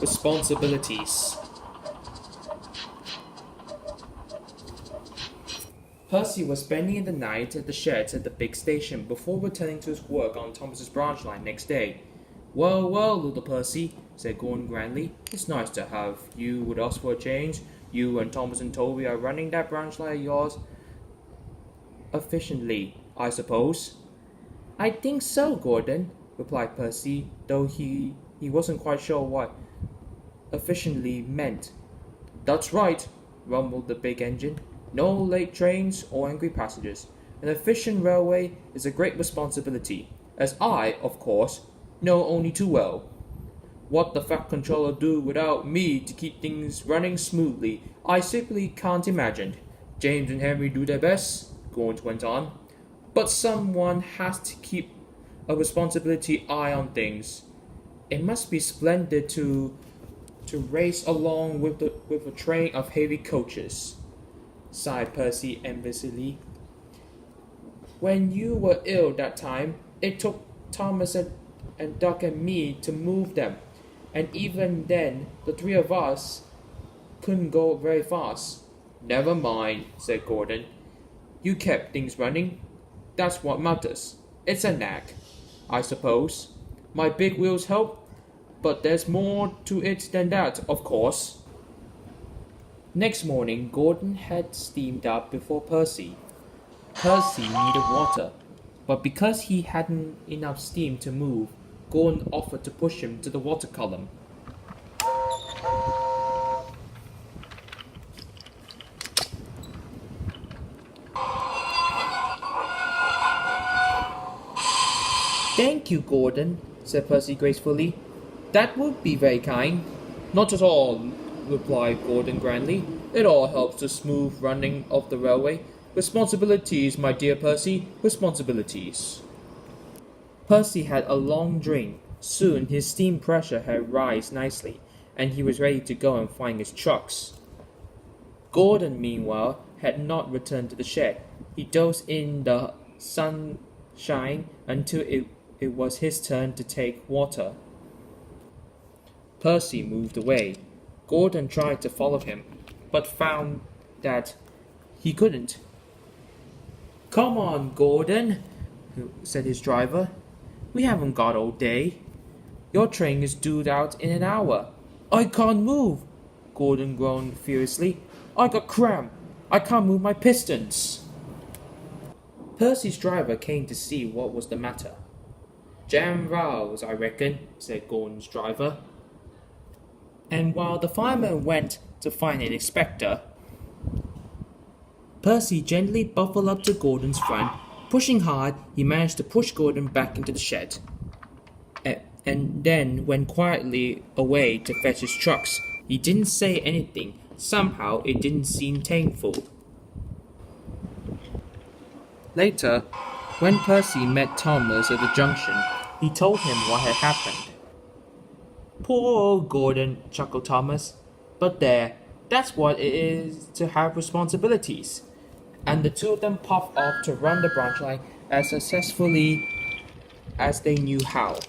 responsibilities. Percy was spending the night at the sheds at the big station before returning to his work on Thomas's branch line next day. Well, well, little Percy, said Gordon grandly. It's nice to have you with us for a change. You and Thomas and Toby are running that branch line of yours efficiently, I suppose. I think so, Gordon, replied Percy, though he wasn't quite sure what efficiently meant. That's right, rumbled the big engine. No late trains or angry passengers. An efficient railway is a great responsibility, as I, of course, know only too well. What the Fat Controller do without me to keep things running smoothly, I simply can't imagine. James and Henry do their best, Gordon went on, but someone has to keep a responsibility eye on things. It must be splendid to race along with a train of heavy coaches, sighed Percy enviously. When you were ill that time, it took Thomas and Duck and me to move them, and even then the three of us couldn't go very fast. Never mind, said Gordon. You kept things running. That's what matters. It's a knack, I suppose. My big wheels help, but there's more to it than that, of course. Next morning, Gordon had steamed up before Percy. Percy needed water, but because he hadn't enough steam to move, Gordon offered to push him to the water column. Thank you, Gordon, said Percy gracefully. That would be very kind. Not at all, replied Gordon grandly. It all helps the smooth running of the railway. Responsibilities, my dear Percy, responsibilities. Percy had a long drink. Soon his steam pressure had risen nicely, and he was ready to go and find his trucks. Gordon, meanwhile, had not returned to the shed. He dozed in the sunshine until it was his turn to take water. Percy moved away. Gordon tried to follow him, but found that he couldn't. Come on, Gordon, said his driver. We haven't got all day. Your train is due out in an hour. I can't move, Gordon groaned furiously. I got cramp. I can't move my pistons. Percy's driver came to see what was the matter. Jam rows, I reckon, said Gordon's driver. And while the fireman went to find an inspector, Percy gently buffled up to Gordon's front. Pushing hard, he managed to push Gordon back into the shed, and then went quietly away to fetch his trucks. He didn't say anything. Somehow it didn't seem painful. Later, when Percy met Thomas at the junction, he told him what had happened. Poor old Gordon, chuckled Thomas. But there, that's what it is to have responsibilities. And the two of them puffed off to run the branch line as successfully as they knew how.